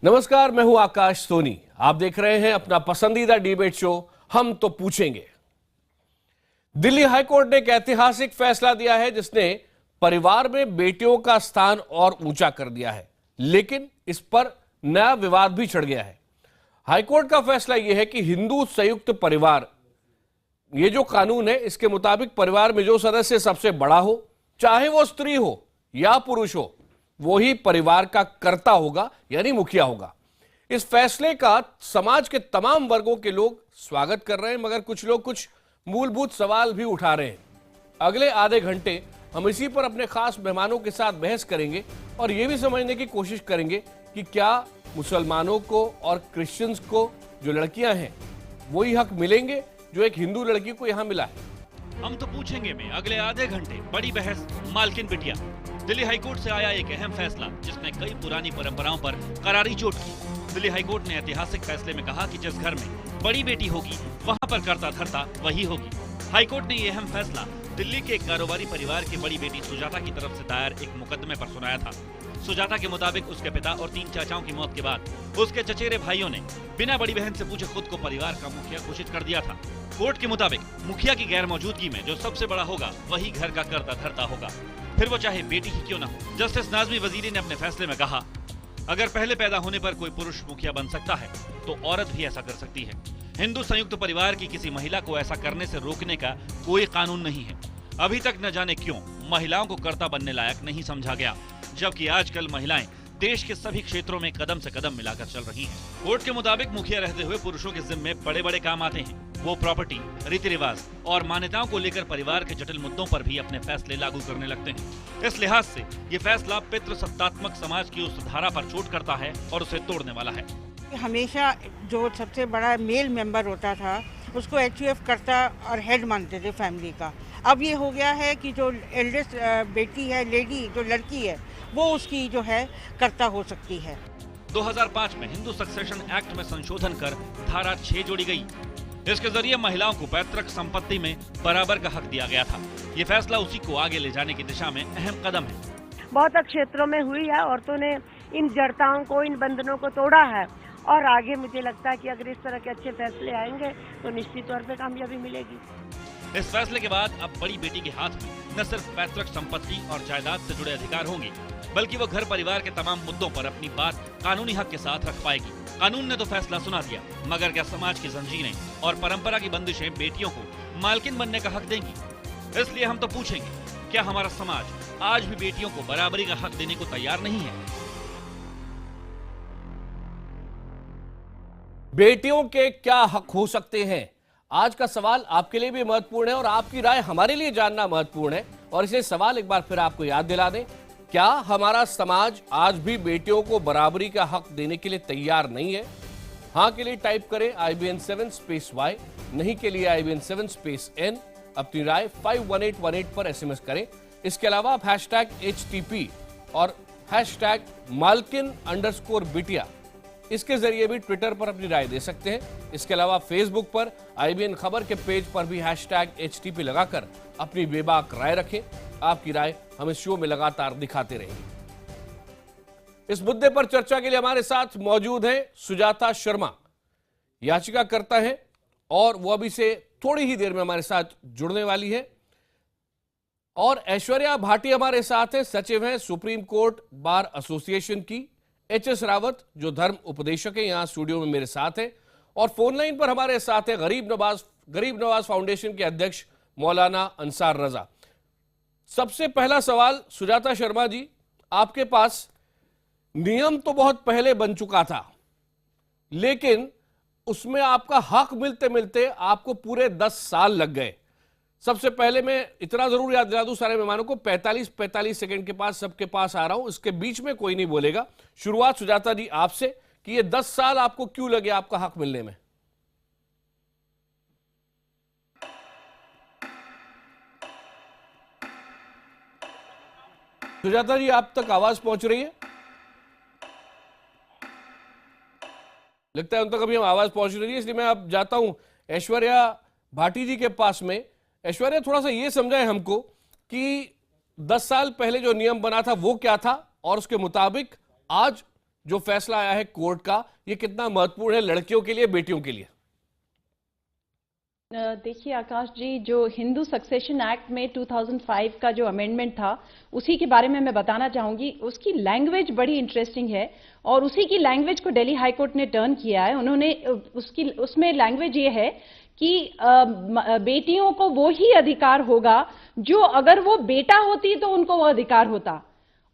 नमस्कार, मैं हूं आकाश सोनी। आप देख रहे हैं अपना पसंदीदा डिबेट शो हम तो पूछेंगे। दिल्ली हाईकोर्ट ने एक ऐतिहासिक फैसला दिया है जिसने परिवार में बेटियों का स्थान और ऊंचा कर दिया है, लेकिन इस पर नया विवाद भी छिड़ गया है। हाईकोर्ट का फैसला यह है कि हिंदू संयुक्त परिवार, ये जो कानून है इसके मुताबिक परिवार में जो सदस्य सबसे बड़ा हो, चाहे वो स्त्री हो या पुरुष हो, वो ही परिवार का कर्ता होगा, यानी मुखिया होगा। इस फैसले का समाज के तमाम वर्गों के लोग स्वागत कर रहे हैं, मगर कुछ लोग कुछ मूलभूत सवाल भी उठा रहे हैं। अगले आधे घंटे हम इसी पर अपने खास मेहमानों के साथ बहस करेंगे और यह भी समझने की कोशिश करेंगे कि क्या मुसलमानों को और क्रिश्चियंस को जो लड़कियां हैं वही हक मिलेंगे जो एक हिंदू लड़की को यहां मिला है। हम तो पूछेंगे में अगले आधे घंटे बड़ी बहस मालकिन बिटिया। दिल्ली हाईकोर्ट से आया एक अहम फैसला जिसने कई पुरानी परंपराओं पर करारी चोट की। दिल्ली हाईकोर्ट ने ऐतिहासिक फैसले में कहा कि जिस घर में बड़ी बेटी होगी वहां पर कर्ता धर्ता वही होगी। हाईकोर्ट ने यह अहम फैसला दिल्ली के एक कारोबारी परिवार की बड़ी बेटी सुजाता की तरफ से दायर एक मुकदमे पर सुनाया था। सुजाता के मुताबिक उसके पिता और 3 चाचाओं की मौत के बाद उसके चचेरे भाइयों ने बिना बड़ी बहन से पूछे खुद को परिवार का मुखिया घोषित कर दिया था। कोर्ट के मुताबिक मुखिया की गैर मौजूदगी में जो सबसे बड़ा होगा वही घर का कर्ता धर्ता होगा, फिर वो चाहे बेटी ही क्यों न हो। जस्टिस नाज़मी वजीरी ने अपने फैसले में कहा, अगर पहले पैदा होने पर कोई पुरुष मुखिया बन सकता है तो औरत भी ऐसा कर सकती है। हिंदू संयुक्त परिवार की किसी महिला को ऐसा करने से रोकने का कोई कानून नहीं है। अभी तक न जाने क्यों महिलाओं को कर्ता बनने लायक नहीं समझा गया, जबकि आजकल महिलाएं देश के सभी क्षेत्रों में कदम से कदम मिलाकर चल रही हैं। कोर्ट के मुताबिक मुखिया रहते हुए पुरुषों के जिम्मे बड़े बड़े काम आते हैं। वो प्रॉपर्टी, रीति रिवाज और मान्यताओं को लेकर परिवार के जटिल मुद्दों पर भी अपने फैसले लागू करने लगते हैं। इस लिहाज से ये फैसला पितृसत्तात्मक समाज की उस धारा पर चोट करता है और उसे तोड़ने वाला है। हमेशा जो सबसे बड़ा मेल मेंबर होता था उसको एचयूएफ कर्ता और हेड मानते थे फैमिली का। अब ये हो गया है कि जो एल्डेस्ट बेटी है, लेडी जो लड़की है, वो उसकी जो है कर्ता हो सकती है। 2005 में हिंदू सक्सेशन एक्ट में संशोधन कर धारा 6 जोड़ी गई। इसके जरिए महिलाओं को पैतृक संपत्ति में बराबर का हक दिया गया था। ये फैसला उसी को आगे ले जाने की दिशा में अहम कदम है। बहुत क्षेत्रों में हुई है, औरतों ने इन जड़ताओं को, इन बंधनों को तोड़ा है और आगे मुझे लगता है कि अगर इस तरह के अच्छे फैसले आएंगे तो निश्चित तौर पे कामयाबी मिलेगी। इस फैसले के बाद अब बड़ी बेटी के हाथ में न सिर्फ पैतृक संपत्ति और जायदाद से जुड़े अधिकार होंगे, बल्कि वो घर परिवार के तमाम मुद्दों पर अपनी बात कानूनी हक के साथ रख पाएगी। कानून ने तो फैसला सुना दिया, मगर क्या समाज की जंजीरें और परंपरा की बंदिशें बेटियों को मालकिन बनने का हक देंगी? इसलिए हम तो पूछेंगे, क्या हमारा समाज आज भी बेटियों को बराबरी का हक देने को तैयार नहीं है? बेटियों के क्या हक हो सकते हैं? आज का सवाल आपके लिए भी महत्वपूर्ण है और आपकी राय हमारे लिए जानना महत्वपूर्ण है। और इसे सवाल एक बार फिर आपको याद दिला दें, क्या हमारा समाज आज भी बेटियों को बराबरी का हक देने के लिए तैयार नहीं है? हाँ के लिए टाइप करें IBN7 Y, नहीं के लिए IBN7 N। अपनी राय 51818 पर SMS करें। इसके अलावा आप #HTP और #Malkin_बिटिया इसके जरिए भी ट्विटर पर अपनी राय दे सकते हैं। इसके अलावा फेसबुक पर IBN खबर के पेज पर भी #HTP लगाकर अपनी बेबाक राय रखें। आपकी राय हम इस शो में लगातार दिखाते रहेंगे। इस मुद्दे पर चर्चा के लिए हमारे साथ मौजूद हैं सुजाता शर्मा, याचिकाकर्ता हैं और वो अभी से थोड़ी ही देर में हमारे साथ जुड़ने वाली है। और ऐश्वर्या भाटी हमारे साथ है, सचिव हैं सुप्रीम कोर्ट बार एसोसिएशन की। HS रावत जो धर्म उपदेशक है यहां स्टूडियो में मेरे साथ है। और फोन लाइन पर हमारे साथ है गरीब नवाज फाउंडेशन के अध्यक्ष मौलाना अंसार रजा। सबसे पहला सवाल सुजाता शर्मा जी, आपके पास नियम तो बहुत पहले बन चुका था, लेकिन उसमें आपका हक मिलते मिलते आपको पूरे 10 साल लग गए। सबसे पहले मैं इतना जरूर याद दिला दूं सारे मेहमानों को, 45 सेकंड के पास सबके पास आ रहा हूं, इसके बीच में कोई नहीं बोलेगा। शुरुआत सुजाता जी आपसे कि ये 10 साल आपको क्यों लगे आपका हक मिलने में? सुजाता जी आप तक आवाज पहुंच रही है? लगता है उन तक अभी हम आवाज पहुंच रही है, इसलिए मैं अब जाता हूं ऐश्वर्या भाटी जी के पास में। ऐश्वर्या थोड़ा सा ये समझाएं हमको कि 10 साल पहले जो नियम बना था वो क्या था और उसके मुताबिक आज जो फैसला आया है कोर्ट का, ये कितना महत्वपूर्ण है लड़कियों के लिए, बेटियों के लिए? देखिए आकाश जी, जो हिंदू सक्सेशन एक्ट में 2005 का जो अमेंडमेंट था, उसी के बारे में मैं बताना चाहूंगी। उसकी लैंग्वेज बड़ी इंटरेस्टिंग है और उसी की लैंग्वेज को दिल्ली हाई कोर्ट ने टर्न किया है। उन्होंने उसमें लैंग्वेज ये है कि बेटियों को वो ही अधिकार होगा जो अगर वो बेटा होती तो उनको वो अधिकार होता,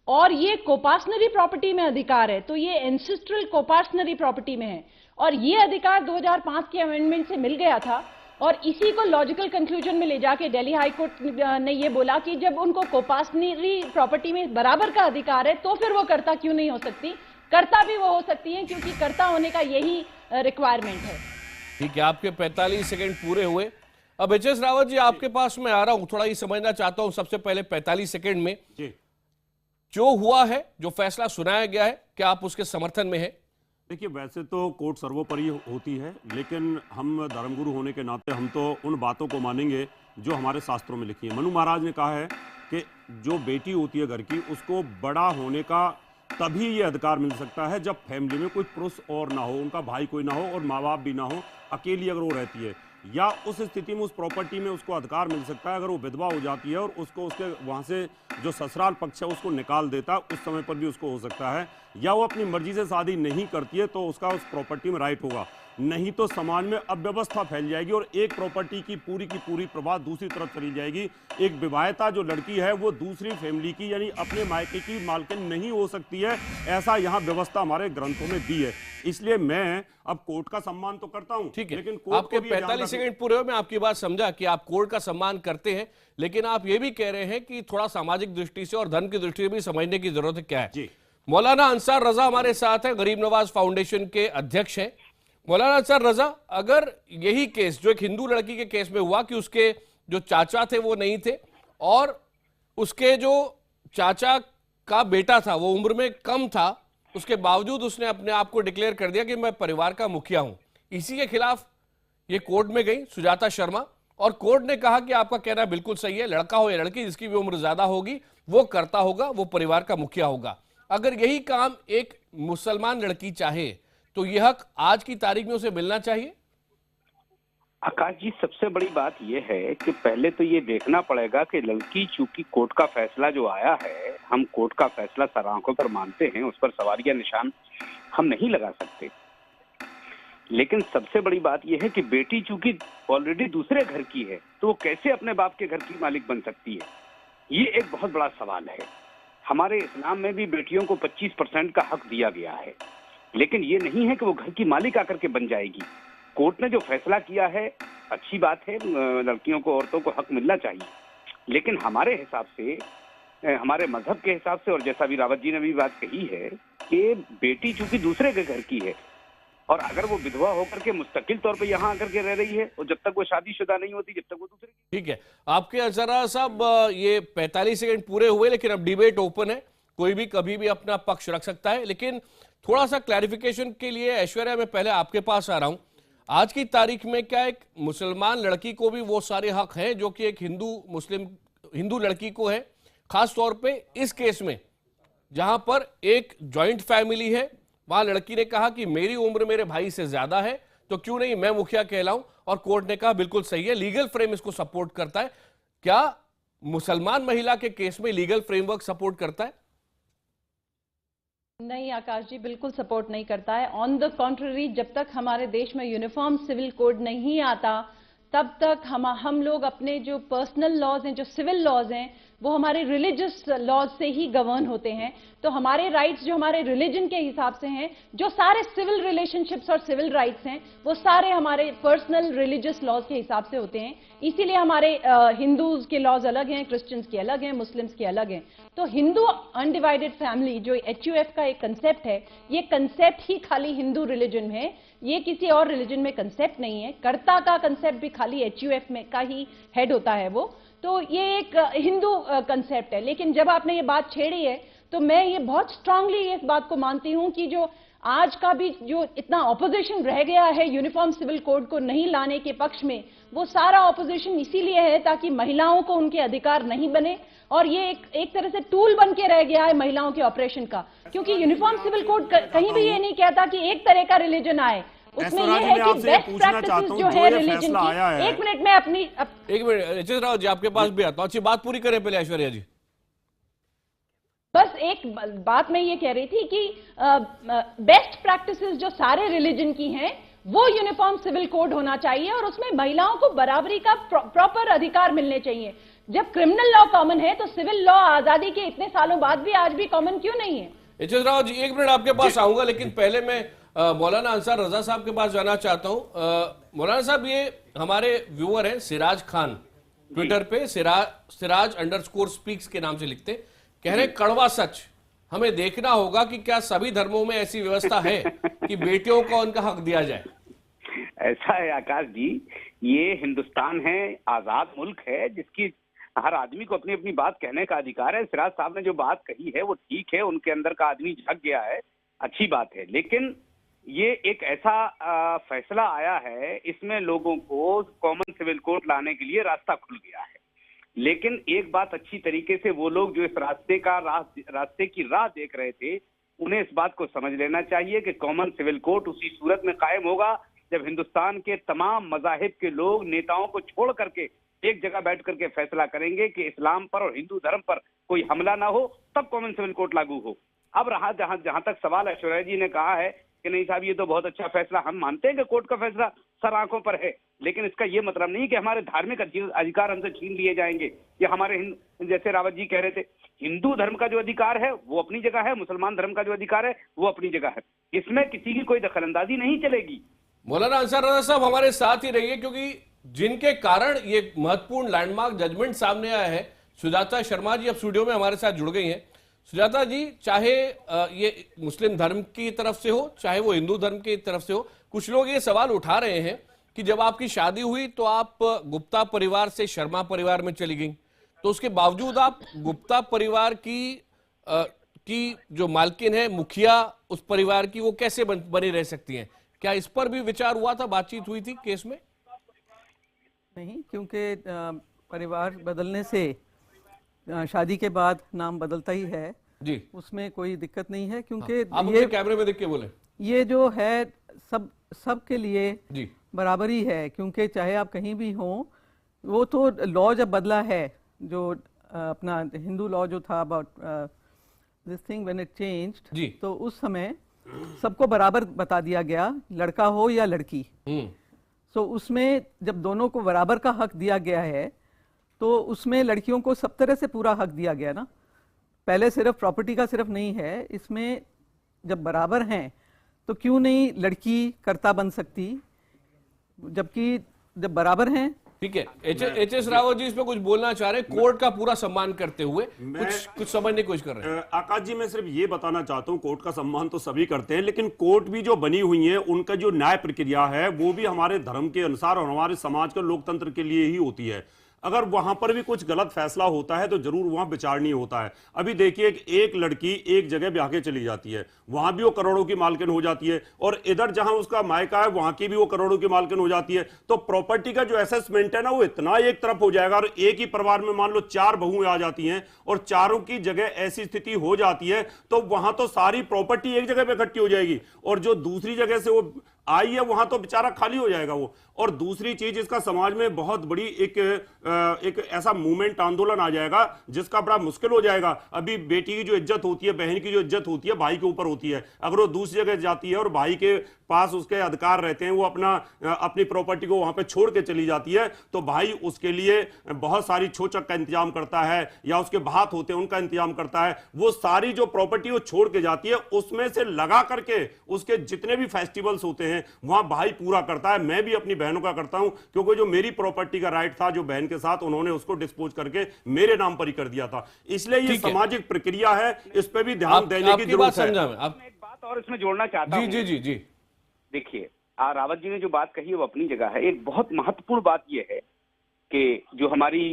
और ये कोपार्सनरी प्रॉपर्टी में अधिकार है, तो ये एंसेस्ट्रल कोपार्सनरी प्रॉपर्टी में है, और ये अधिकार 2005 के अमेंडमेंट से मिल गया था। और इसी को लॉजिकल कंक्लूजन में ले जाके दिल्ली हाई कोर्ट ने ये बोला कि जब उनको कोपार्सनरी प्रॉपर्टी में बराबर का अधिकार है तो फिर वो कर्ता क्यों नहीं हो सकती? कर्ता भी वो हो सकती है, क्योंकि कर्ता होने का यही रिक्वायरमेंट है। ठीक है, आपके 45 सेकंड पूरे हुए। अब एच एस रावत जी, आपके पास मैं आ रहा हूं, थोड़ा ये समझना चाहता हूं सबसे पहले 45 सेकंड में जो हुआ है, जो फैसला सुनाया गया है, क्या आप उसके समर्थन में है? देखिए, वैसे तो कोर्ट सर्वोपरि होती है, लेकिन हम धर्मगुरु होने के नाते हम तो उन बातों को मानेंगे जो हमारे शास्त्रों में लिखी है। मनु महाराज ने कहा है कि जो बेटी होती है घर की, उसको बड़ा होने का तभी ये अधिकार मिल सकता है जब फैमिली में कोई पुरुष और ना हो, उनका भाई कोई ना हो और माँ बाप भी ना हो, अकेली अगर वो रहती है, या उस स्थिति में उस प्रॉपर्टी में उसको अधिकार मिल सकता है अगर वो विधवा हो जाती है और उसको उसके वहाँ से जो ससुराल पक्ष है उसको निकाल देता, उस समय पर भी उसको हो सकता है, या वो अपनी मर्जी से शादी नहीं करती है तो उसका उस प्रॉपर्टी में राइट होगा। नहीं तो समाज में अव्यवस्था फैल जाएगी और एक प्रॉपर्टी की पूरी प्रवाह दूसरी तरफ चली जाएगी। एक विवाहिता जो लड़की है वो दूसरी फैमिली की यानी अपने मायके की मालकिन नहीं हो सकती है, ऐसा यहाँ व्यवस्था हमारे ग्रंथों में दी है। इसलिए मैं अब कोर्ट का सम्मान तो करता हूँ, ठीक है, लेकिन आपके 45 सेकंड पूरे हुए। मैं आपकी बात समझा कि आप कोर्ट का सम्मान करते हैं, लेकिन आप ये भी कह रहे हैं कि थोड़ा सामाजिक दृष्टि से और धर्म की दृष्टि से भी समझने की जरूरत है। क्या है जी? मौलाना अंसार रजा हमारे साथ है, गरीब नवाज फाउंडेशन के अध्यक्ष हैं। मौलाना अंसार रजा, अगर यही केस जो एक हिंदू लड़की के केस में हुआ कि उसके जो चाचा थे वो नहीं थे और उसके जो चाचा का बेटा था वो उम्र में कम था, उसके बावजूद उसने अपने आप को डिक्लेयर कर दिया कि मैं परिवार का मुखिया हूं, इसी के खिलाफ ये कोर्ट में गई सुजाता शर्मा और कोर्ट ने कहा कि आपका कहना बिल्कुल सही है, लड़का हो या लड़की जिसकी भी उम्र ज्यादा होगी वो करता होगा, वो परिवार का मुखिया होगा। अगर यही काम एक मुसलमान लड़की चाहे तो यह हक आज की तारीख में उसे मिलना चाहिए? आकाश जी, सबसे बड़ी बात यह है कि पहले तो ये देखना पड़ेगा कि लड़की, चूंकि कोर्ट का फैसला जो आया है, हम कोर्ट का फैसला सर आंखों पर मानते हैं, उस पर सवालिया निशान हम नहीं लगा सकते। लेकिन सबसे बड़ी बात यह है कि बेटी चूंकि ऑलरेडी दूसरे घर की है तो वो कैसे अपने बाप के घर की मालिक बन सकती है, ये एक बहुत बड़ा सवाल है। हमारे इस्लाम में भी बेटियों को 25% का हक दिया गया है, लेकिन ये नहीं है कि वो घर की मालिक आकर के बन जाएगी। कोर्ट ने जो फैसला किया है अच्छी बात है, लड़कियों को, औरतों को हक मिलना चाहिए, लेकिन हमारे हिसाब से, हमारे मजहब के हिसाब से, और जैसा भी रावत जी ने भी बात कही है कि बेटी चूंकि दूसरे के घर की है और अगर वो विधवा होकर के मुस्तकिल तौर पे यहाँ आकर के रह रही है और जब तक वो शादीशुदा नहीं होती, जब तक वो दूसरे। ठीक है, आपके जरा साहब ये 45 सेकंड पूरे हुए, लेकिन अब डिबेट ओपन है, कोई भी कभी भी अपना पक्ष रख सकता है। लेकिन थोड़ा सा क्लैरिफिकेशन के लिए ऐश्वर्या, मैं पहले आपके पास आ रहा हूं, आज की तारीख में क्या एक मुसलमान लड़की को भी वो सारे हक हैं जो कि एक हिंदू लड़की को है, खास तौर पे इस केस में जहां पर एक जॉइंट फैमिली है, वहां लड़की ने कहा कि मेरी उम्र मेरे भाई से ज्यादा है तो क्यों नहीं मैं मुखिया कहलाऊं, और कोर्ट ने कहा बिल्कुल सही है, लीगल फ्रेम इसको सपोर्ट करता है। क्या मुसलमान महिला के केस में लीगल फ्रेमवर्क सपोर्ट करता है? नहीं आकाश जी, बिल्कुल सपोर्ट नहीं करता है। ऑन द कॉन्ट्ररी, जब तक हमारे देश में यूनिफॉर्म सिविल कोड नहीं आता तब तक हम लोग अपने जो पर्सनल लॉज हैं, जो सिविल लॉज हैं, वो हमारे रिलीजियस लॉज से ही गवर्न होते हैं। तो हमारे राइट्स जो हमारे रिलीजन के हिसाब से हैं, जो सारे सिविल रिलेशनशिप्स और सिविल राइट्स हैं, वो सारे हमारे पर्सनल रिलीजियस लॉज के हिसाब से होते हैं। इसीलिए हमारे हिंदूज के लॉज अलग हैं, क्रिश्चियंस के अलग हैं, मुस्लिम्स के अलग हैं। तो हिंदू अनडिवाइडेड फैमिली जो HUF का एक कंसेप्ट है, ये कंसेप्ट ही खाली हिंदू रिलीजन में है, ये किसी और रिलीजन में कंसेप्ट नहीं है। कर्ता का कंसेप्ट भी खाली HUF में का ही हेड होता है वो, तो ये एक हिंदू कंसेप्ट है। लेकिन जब आपने ये बात छेड़ी है तो मैं ये बहुत स्ट्रांगली इस बात को मानती हूं कि जो आज का भी जो इतना ऑपोजिशन रह गया है यूनिफॉर्म सिविल कोड को नहीं लाने के पक्ष में, वो सारा ऑपोजिशन इसीलिए है ताकि महिलाओं को उनके अधिकार नहीं बने, और ये एक तरह से टूल बन के रह गया है महिलाओं के ऑपरेशन का। क्योंकि यूनिफॉर्म सिविल कोड कहीं भी ये नहीं कहता कि एक तरह का रिलीजन आए, उसमें ये है कि बेस्ट प्रैक्टिसेस जो है रिलीजन की। एक मिनट में अपनी एक minute H S Rao ji आपके पास भी आता हूं। अच्छी बात पूरी करें पहले ऐश्वर्या जी। बस एक बात मैं ये कह रही थी कि बेस्ट प्रैक्टिसेस जो सारे रिलीजन की हैं वो यूनिफॉर्म सिविल कोड होना चाहिए, और उसमें महिलाओं को बराबरी का प्रॉपर अधिकार मिलने चाहिए। जब क्रिमिनल लॉ कॉमन है तो सिविल लॉ आजादी के इतने सालों बाद भी आज भी कॉमन क्यों नहीं है? एच एस राव जी एक मिनट आपके पास आऊंगा, लेकिन पहले मैं मौलाना अंसार रजा साहब के पास जाना चाहता हूं। मौलाना साहब, ये हमारे व्यूअर हैं सिराज खान, ट्विटर पे सिराज_स्पीक्स के नाम से लिखते, कह रहे कड़वा सच, हमें देखना होगा कि क्या सभी धर्मों में ऐसी व्यवस्था है कि बेटियों को उनका हक दिया जाए। ऐसा है आकाश जी, ये हिंदुस्तान है, आजाद मुल्क है, जिसकी हर आदमी को अपनी अपनी बात कहने का अधिकार है। सिराज साहब ने जो बात कही है वो ठीक है, उनके अंदर का आदमी झक गया है, अच्छी बात है। लेकिन ये एक ऐसा फैसला आया है, इसमें लोगों को कॉमन सिविल कोड लाने के लिए रास्ता खुल गया है। लेकिन एक बात अच्छी तरीके से वो लोग जो इस रास्ते की राह देख रहे थे, उन्हें इस बात को समझ लेना चाहिए कि कॉमन सिविल कोड उसी सूरत में कायम होगा जब हिंदुस्तान के तमाम मजाहिब के लोग नेताओं को छोड़ करके एक जगह बैठ करके फैसला करेंगे कि इस्लाम पर और हिंदू धर्म पर कोई हमला ना हो, तब कॉमन सिविल कोड लागू हो। अब रहा जहां तक सवाल ऐश्वर्या जी ने कहा है कि नहीं साहब ये तो बहुत अच्छा फैसला, हम मानते हैं कि कोर्ट का फैसला सर आंखों पर है, लेकिन इसका ये मतलब नहीं कि हमारे धार्मिक अधिकार हमसे छीन लिए जाएंगे, या हमारे जैसे रावत जी कह रहे थे, हिंदू धर्म का जो अधिकार है वो अपनी जगह है, मुसलमान धर्म का जो अधिकार है वो अपनी जगह है, इसमें किसी की कोई दखलंदाजी नहीं चलेगी। मौलाना अंसार रजा साहब हमारे साथ ही रहिए, क्योंकि जिनके कारण ये महत्वपूर्ण लैंडमार्क जजमेंट सामने आया है, सुजाता शर्मा जी अब स्टूडियो में हमारे साथ जुड़ गई हैं। सुजाता जी, चाहे ये मुस्लिम धर्म की तरफ से हो चाहे वो हिंदू धर्म की तरफ से हो, कुछ लोग ये सवाल उठा रहे हैं कि जब आपकी शादी हुई तो आप गुप्ता परिवार से शर्मा परिवार में चली गई, तो उसके बावजूद आप गुप्ता परिवार की जो मालकिन है, मुखिया उस परिवार की, वो कैसे बनी रह सकती हैं? क्या इस पर भी विचार हुआ था, बातचीत हुई थी केस में? नहीं, क्योंकि परिवार बदलने से शादी के बाद नाम बदलता ही है जी, उसमें कोई दिक्कत नहीं है। क्योंकि आप ये कैमरे में देख के बोले, ये जो है सब के लिए जी बराबरी है, क्योंकि चाहे आप कहीं भी हो, वो तो लॉ जब बदला है, जो अपना हिंदू लॉ जो था about this thing when it changed, तो उस समय सबको बराबर बता दिया गया, लड़का हो या लड़की। तो उसमें जब दोनों को बराबर का हक दिया गया है, तो उसमें लड़कियों को सब तरह से पूरा हक दिया गया ना। पहले सिर्फ प्रॉपर्टी का सिर्फ नहीं है, इसमें जब बराबर हैं तो क्यों नहीं लड़की कर्ता बन सकती, जबकि जब बराबर हैं। ठीक है, एच एस रावत जी इस पे कुछ बोलना चाह रहे हैं, कोर्ट का पूरा सम्मान करते हुए कुछ समझने की कोशिश कर रहे हैं। आकाश जी, मैं सिर्फ ये बताना चाहता हूँ, कोर्ट का सम्मान तो सभी करते हैं, लेकिन कोर्ट भी जो बनी हुई है, उनका जो न्याय प्रक्रिया है वो भी हमारे धर्म के अनुसार और हमारे समाज के लोकतंत्र के लिए ही होती है। अगर वहां पर भी कुछ गलत फैसला होता है तो जरूर वहां विचारणीय होता है। अभी देखिए, एक लड़की एक जगह ब्याह के चली जाती है, वहां भी वो करोड़ों की मालकिन हो जाती है, और इधर जहां उसका मायका है वहां की भी वो करोड़ों की मालकिन हो जाती है। तो प्रॉपर्टी का जो असेसमेंट है ना, वो इतना एक तरफ हो जाएगा। और एक ही परिवार में मान लो 4 बहुएं आ जाती हैं और चारों की जगह ऐसी स्थिति हो जाती है, तो वहां तो सारी प्रॉपर्टी एक जगह पे इकट्ठी हो जाएगी, और जो दूसरी जगह से वो आई है वहां तो बेचारा खाली हो जाएगा वो। और दूसरी चीज, इसका समाज में बहुत बड़ी एक ऐसा मूवमेंट, आंदोलन आ जाएगा जिसका बड़ा मुश्किल हो जाएगा। अभी बेटी की जो इज्जत होती है, बहन की जो इज्जत होती है, भाई के ऊपर होती है। अगर वो दूसरी जगह जाती है और भाई के पास उसके अधिकार रहते हैं, वो अपनी प्रॉपर्टी को वहां पे छोड़ के चली जाती है, तो भाई उसके लिए बहुत सारी छोचक का इंतजाम करता है, या उसके भात होते हैं उनका इंतजाम करता है। वो सारी जो प्रॉपर्टी वो छोड़ के जाती है, उसमें से लगा करके उसके जितने भी फेस्टिवल्स होते हैं वहां भाई पूरा करता है। मैं भी अपनी बहनों का करता हूं, क्योंकि जो मेरी प्रॉपर्टी का राइट था जो बहन के साथ, उन्होंने उसको डिस्पोज करके मेरे नाम पर ही कर दिया था। इसलिए ये सामाजिक प्रक्रिया है, इस पे भी ध्यान देने की जरूरत है। एक बात और इसमें जोड़ना चाहता हूं। जी। देखिए, रावत जी ने जो बात कही है वो अपनी जगह है। एक बहुत महत्वपूर्ण बात यह है कि जो हमारी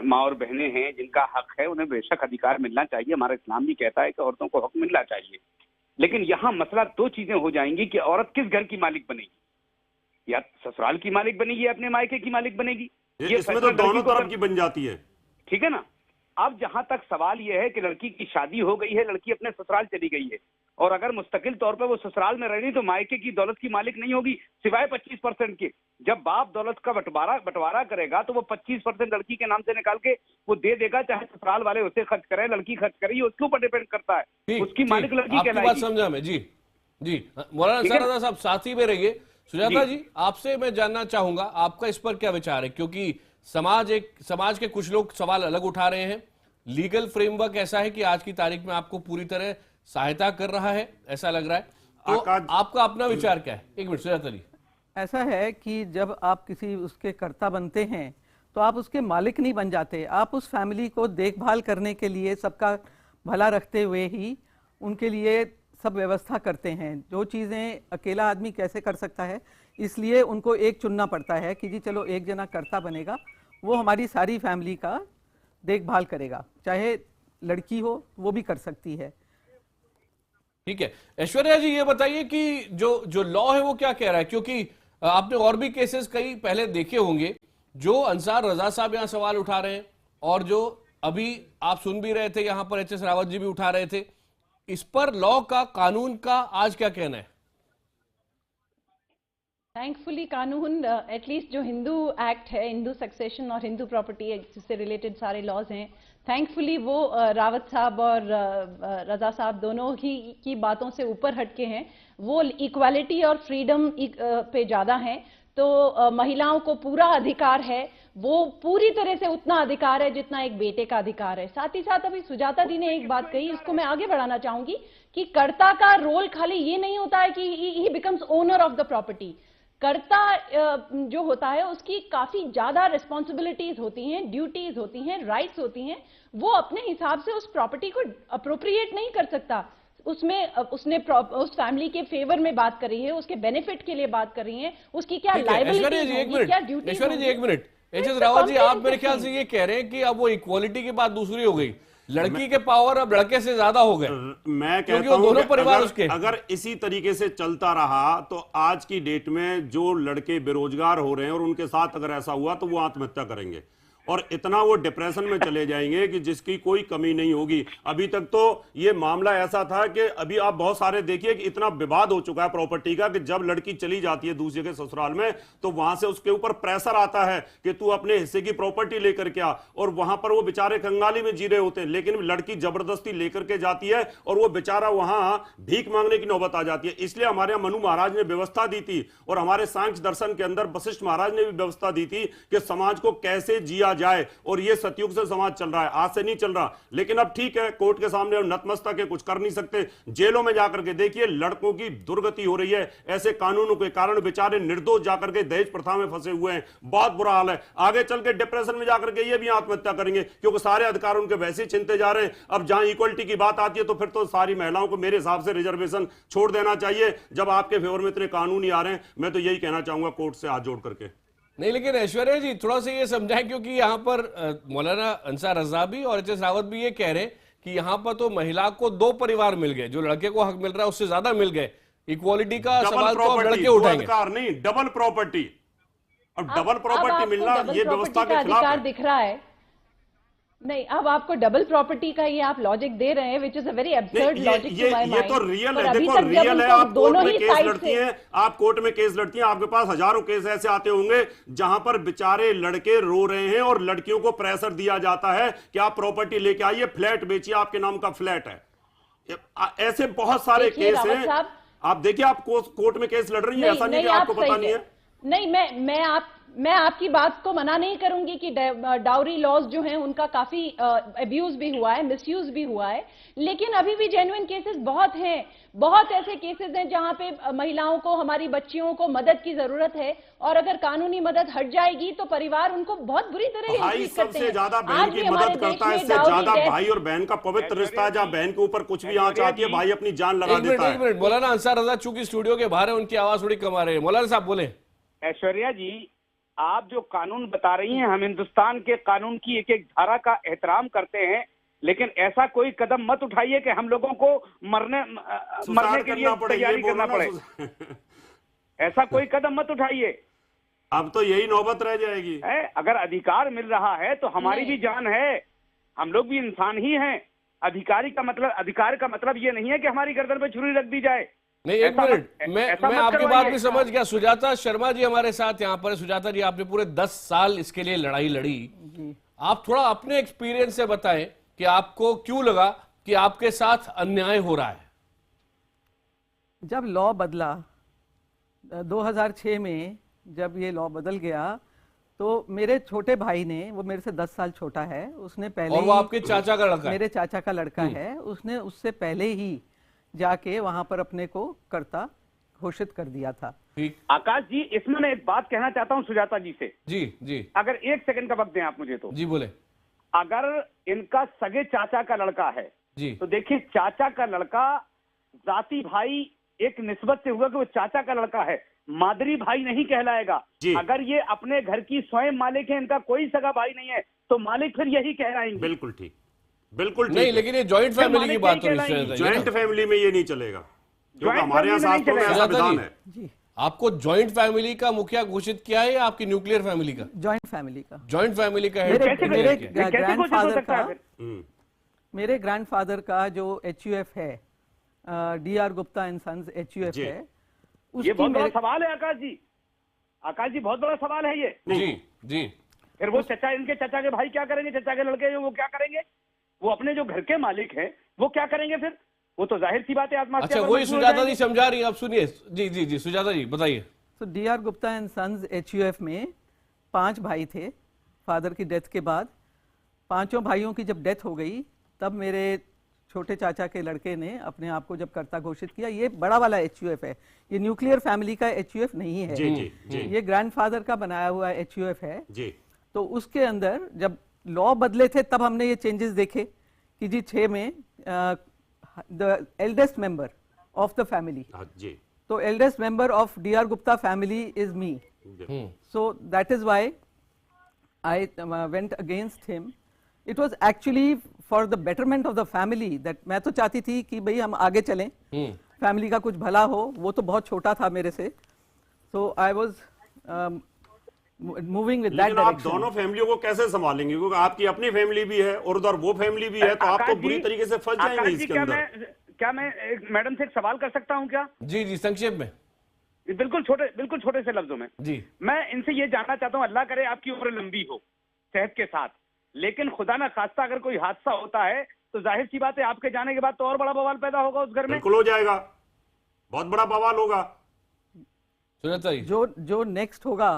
माँ और बहनें हैं जिनका हक है उन्हें बेशक अधिकार मिलना चाहिए। हमारा इस्लाम भी कहता है कि औरतों को हक मिलना चाहिए। लेकिन यहाँ मसला दो चीजें हो जाएंगी कि औरत किस घर की मालिक बनेगी, या ससुराल की मालिक बनेगी या अपने मायके की मालिक बनेगी। ये इसमें तो दोनों तरफ की बन जाती है, ठीक है ना। अब जहां तक सवाल यह है कि लड़की की शादी हो गई है, लड़की अपने ससुराल चली गई है, और अगर मुस्तकिल तौर पर वो ससुराल में रही तो मायके की दौलत की मालिक नहीं होगी सिवाय 25% के। जब बाप दौलत का बंटवारा करेगा तो वो 25% लड़की के नाम से निकाल के वो दे देगा, चाहे ससुराल वाले उसे खर्च करें, लड़की खर्च करे, ये उसके ऊपर डिपेंड करता है, उसकी मालिक लड़की कहलाएगी। समझा मैं जी। जी मौलाना अंसार रजा साहब साथ ही में रहिए। सुजाता जी, आपसे मैं जानना चाहूंगा आपका इस पर क्या विचार है, क्योंकि समाज के कुछ लोग सवाल अलग उठा रहे हैं। लीगल फ्रेमवर्क ऐसा है कि आज की तारीख में आपको पूरी तरह सहायता कर रहा है, ऐसा लग रहा है, तो आपका अपना विचार क्या है? एक मिनट सुजाता जी। ऐसा है कि जब आप किसी उसके कर्ता बनते हैं तो आप उसके मालिक नहीं बन जाते, आप उस फैमिली को देखभाल करने के लिए, सबका भला रखते हुए ही उनके लिए सब व्यवस्था करते हैं। जो चीज़ें अकेला आदमी कैसे कर सकता है, इसलिए उनको एक चुनना पड़ता है कि जी चलो एक जना कर्ता बनेगा, वो हमारी सारी फैमिली का देखभाल करेगा, चाहे लड़की हो वो भी कर सकती है। ठीक है, ऐश्वर्या जी ये बताइए कि जो लॉ है वो क्या कह रहा है, क्योंकि आपने और भी केसेस कई पहले देखे होंगे जो अंसार रजा साहब यहां सवाल उठा रहे हैं, और जो अभी आप सुन भी रहे थे यहां पर एच एस रावत जी भी उठा रहे थे। इस पर लॉ का, कानून का आज क्या कहना है? थैंकफुली कानून, एटलीस्ट जो हिंदू एक्ट है, हिंदू सक्सेशन और हिंदू प्रॉपर्टी एक्ट से रिलेटेड सारे लॉज हैं, थैंकफुली वो रावत साहब और रजा साहब दोनों ही की बातों से ऊपर हटके हैं। वो इक्वालिटी और फ्रीडम पे ज़्यादा हैं, तो महिलाओं को पूरा अधिकार है, वो पूरी तरह से उतना अधिकार है जितना एक बेटे का अधिकार है। साथ ही साथ अभी सुजाता जी ने एक बात कही, इसको मैं आगे बढ़ाना चाहूंगी कि कर्ता का रोल खाली ये नहीं होता है कि ही becomes owner of the property. कर्ता जो होता है उसकी काफी ज्यादा रिस्पॉन्सिबिलिटीज होती हैं, ड्यूटीज होती हैं, राइट्स होती हैं। वो अपने हिसाब से उस प्रॉपर्टी को अप्रोप्रिएट नहीं कर सकता, उसने उस फैमिली के फेवर में बात कर रही है, उसके बेनिफिट के लिए बात कर रही है, उसकी क्या लायबिलिटी होगी, क्या ड्यूटी। ऐश्वर्या जी एक minute, H S Rawat ji आप मेरे ख्याल से ये कह रहे हैं कि अब वो इक्वालिटी की बात दूसरी हो गई, लड़की के पावर अब लड़के से ज्यादा हो गए। मैं कहता हूं दोनों परिवार अगर इसी तरीके से चलता रहा तो आज की डेट में जो लड़के बेरोजगार हो रहे हैं और उनके साथ अगर ऐसा हुआ तो वो आत्महत्या करेंगे और इतना वो डिप्रेशन में चले जाएंगे कि जिसकी कोई कमी नहीं होगी। अभी तक तो ये मामला ऐसा था कि अभी आप बहुत सारे देखिए कि इतना विवाद हो चुका है प्रॉपर्टी का कि जब लड़की चली जाती है दूसरे के ससुराल में तो वहां से उसके ऊपर प्रेशर आता है कि तू अपने हिस्से की प्रॉपर्टी लेकर के आ, और वहां पर वो बेचारे कंगाली में जी रहे होते हैं, लेकिन लड़की जबरदस्ती लेकर के जाती है और वो बेचारा वहां भीख मांगने की नौबत आ जाती है। इसलिए हमारे यहाँ मनु महाराज ने व्यवस्था दी थी और हमारे सांख्य दर्शन के अंदर वशिष्ठ महाराज ने भी व्यवस्था दी थी कि समाज को कैसे जिया जाए, और ये सतयुग से समाज चल रहा है, आज से नहीं चल रहा। लेकिन अब ठीक है, कोर्ट के सामने नतमस्तक है, कुछ कर नहीं सकते। जेलों में जाकर के देखिए लड़कों की दुर्गति हो रही है, ऐसे कानूनों के कारण बेचारे निर्दोष जाकर के दहेज प्रथा में फंसे हुए हैं, बहुत बुरा हाल है। आगे चल के डिप्रेशन में जाकर के ये भी आत्महत्या करेंगे क्योंकि सारे अधिकार उनके वैसे ही छिनते जा रहे हैं। अब जहां इक्वलिटी की बात आती है तो फिर तो सारी महिलाओं को मेरे हिसाब से रिजर्वेशन छोड़ देना चाहिए। जब आपके फेवर में इतने कानून ही आ रहे हैं, मैं तो यही कहना चाहूंगा कोर्ट से हाथ जोड़ करके। नहीं, लेकिन ऐश्वर्या जी थोड़ा सा ये समझाएं, क्योंकि यहाँ पर मौलाना अंसार रजा भी और एच एस रावत भी ये कह रहे हैं कि यहाँ पर तो महिला को दो परिवार मिल गए, जो लड़के को हक मिल रहा है उससे ज्यादा मिल गए। इक्वालिटी का सवाल तो अब लड़के उठाएंगे, नहीं डबल प्रॉपर्टी। अब डबल प्रॉपर्टी मिलना ये व्यवस्था के खिलाफ दिख रहा है। नहीं, अब आपको डबल प्रॉपर्टी का ये आप लॉजिक दे रहे हैं, which is a very absurd logic to my mind. ये तो रियल है, देखो रियल है। आप कोर्ट में केस लड़ती हैं, आप कोर्ट में केस लड़ती हैं, आपके पास हजारों केस ऐसे आते होंगे जहां पर बेचारे लड़के रो रहे हैं और लड़कियों को प्रेशर दिया जाता है कि आप प्रॉपर्टी लेके आइए, फ्लैट बेचिए, आपके नाम का फ्लैट है। ऐसे बहुत सारे केस हैं। आप देखिए, आप कोर्ट में केस लड़ रही है, ऐसा नहीं कि आपको पता नहीं है। नहीं, मैं आपकी बात को मना नहीं करूंगी कि डाउरी लॉज जो हैं उनका काफी अब्यूज भी हुआ है, मिसयूज भी हुआ है, लेकिन अभी भी जेन्युइन केसेस बहुत हैं। बहुत ऐसे केसेस हैं जहां पे महिलाओं को, हमारी बच्चियों को मदद की जरूरत है, और अगर कानूनी मदद हट जाएगी तो परिवार उनको बहुत बुरी तरह भाई सबसे ज्यादा बहन की मदद करता है, इससे ज्यादा भाई और बहन का पवित्र रिश्ता है, जहां बहन के ऊपर कुछ भी आंच आती है भाई अपनी जान लगा देता है। एक मिनट, मौलाना अंसार रजा चूंकि स्टूडियो के बाहर है, उनकी आवाज थोड़ी कम आ रही है। मौलाना साहब बोले। ऐश्वर्या जी, आप जो कानून बता रही हैं, हम हिंदुस्तान के कानून की एक एक धारा का एहतराम करते हैं, लेकिन ऐसा कोई कदम मत उठाइए कि हम लोगों को मरने के लिए तैयारी करना पड़े। ऐसा कोई कदम मत उठाइए। अब तो यही नौबत रह जाएगी। अगर अधिकार मिल रहा है तो हमारी भी जान है, हम लोग भी इंसान ही हैं। अधिकार का मतलब ये नहीं है कि हमारी गर्दन पे छुरी रख दी जाए। नहीं, एक मिनट, मैं आपकी बात भी समझ गया। सुजाता शर्मा जी हमारे साथ यहाँ पर। सुजाता जी, आपने पूरे 10 साल इसके लिए लड़ाई लड़ी, आप थोड़ा अपने एक्सपीरियंस से बताएं कि आपको क्यों लगा कि आपके साथ अन्याय हो रहा है। जब लॉ बदला 2006 में, जब ये लॉ बदल गया तो मेरे छोटे भाई ने, वो मेरे से 10 साल छोटा है, उसने पहले, और वो आपके चाचा का लड़का, मेरे चाचा का लड़का है, उसने उससे पहले ही जाके वहां पर अपने को कर्ता घोषित कर दिया था। ठीक। आकाश जी, इसमें मैं एक बात कहना चाहता हूं सुजाता जी से। जी, अगर 1 सेकंड का वक्त दें आप मुझे तो। जी बोले। अगर इनका सगे चाचा का लड़का है जी, तो देखिए, चाचा का लड़का जाति भाई एक निस्बत से हुआ कि वो चाचा का लड़का है, मादरी भाई नहीं कहलाएगा। अगर ये अपने घर की स्वयं मालिक है, इनका कोई सगा भाई नहीं है, तो मालिक फिर यही कहलाएंगे। बिल्कुल ठीक, बिल्कुल नहीं, लेकिन ये जॉइंट फैमिली की बात हो रही है। जॉइंट फैमिली में ये नहीं चलेगा, क्योंकि हमारे यहाँ शास्त्रों में ऐसा विधान है। जी, आपको जॉइंट फैमिली का मुखिया घोषित किया है या आपकी न्यूक्लियर फैमिली का? जॉइंट फैमिली का। जॉइंट फैमिली का मेरे ग्रैंडफादर का जो HUF है, DR Gupta and sons HUF है, ये बहुत बड़ा सवाल है आकाश जी। आकाश जी, बहुत बड़ा सवाल है ये। जी। फिर वो चचा, इनके चचा के भाई क्या करेंगे? चचा के लड़के वो क्या करेंगे? वो अपने जो घर के मालिक हैं वो क्या करेंगे फिर? वो तो जाहिर सी बात है आत्महत्या। अच्छा, वही सुजाता जी समझा रही है, अब सुनिए। जी, सुजाता जी बताइए। तो DR Gupta and sons HUF में 5 भाई थे। फादर की डेथ के बाद 5 भाइयों की जब डेथ हो गई, तब मेरे छोटे चाचा के लड़के ने अपने आप को जब कर्ता घोषित किया। ये बड़ा वाला HUF है, ये न्यूक्लियर फैमिली का HUF नहीं है। जी। ये ग्रैंडफादर का बनाया हुआ HUF है। जी। तो उसके अंदर जब लॉ बदले थे, तब हमने ये चेंजेस देखे कि जी 6 में the eldest member of the family, तो eldest member of DR Gupta family is me. So that is why I went against him. It was actually for the betterment of the family, that मैं तो चाहती थी कि भाई हम आगे चलें, फैमिली का कुछ भला हो। वो तो बहुत छोटा था मेरे से, so I was moving with that direction. आप दोनों फैमिलियों को कैसे संभालेंगे? क्योंकि आपकी अपनी फैमिली भी है और उधर वो फैमिली भी है, तो आप तो बुरी तरीके से फंस जाएंगे इसके अंदर। क्या मैं मैडम से एक सवाल कर सकता हूं क्या? जी, संक्षेप में, बिल्कुल छोटे से लफ्जों में। जी, मैं इनसे ये जानना चाहता हूं, अल्लाह करे आपकी उम्र लंबी हो सेहत के साथ, लेकिन खुदा ना खास्ता अगर कोई हादसा होता है तो जाहिर सी बात है आपके जाने के बाद तो और बड़ा बवाल पैदा होगा उस घर में। बिल्कुल हो जाएगा, बहुत बड़ा बवाल होगा। जो नेक्स्ट होगा,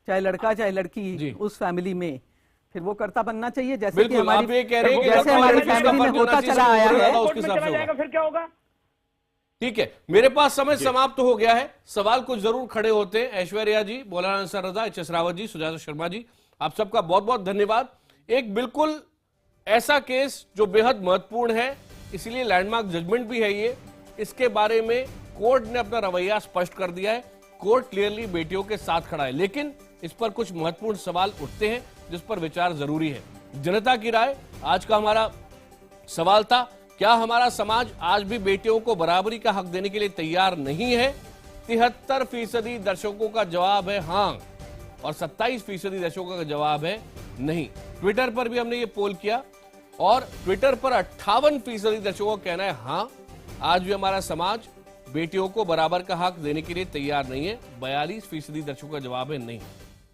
चाहे लड़का चाहे लड़की, उस फैमिली में फिर वो कर्ता बनना चाहिए, जैसे कि हमारी फैमिली में होता चला आया है। फिर क्या होगा? ठीक है, मेरे पास समय समाप्त हो गया है। सवाल कुछ जरूर खड़े होते हैं। ऐश्वर्या जी, मौलाना अंसार रजा, HS रावत जी, सुजाता शर्मा जी, आप सबका बहुत बहुत धन्यवाद। एक बिल्कुल ऐसा केस जो बेहद महत्वपूर्ण है, इसलिए लैंडमार्क जजमेंट भी है ये। इसके बारे में कोर्ट ने अपना रवैया स्पष्ट कर दिया है। कोर्ट क्लियरली बेटियों के साथ खड़ा है, लेकिन इस पर कुछ महत्वपूर्ण सवाल उठते हैं जिस पर विचार जरूरी है। जनता की राय आज का हमारा सवाल था। क्या हमारा समाज आज भी बेटियों को बराबरी का हक देने के लिए तैयार नहीं है? 73% दर्शकों का जवाब है हां, और 27% दर्शकों का जवाब है नहीं। ट्विटर पर भी हमने ये पोल किया और ट्विटर पर 58% दर्शकों का कहना है हां, आज भी हमारा समाज बेटियों को बराबर का हक देने के लिए तैयार नहीं है। 42% दर्शकों का जवाब है नहीं।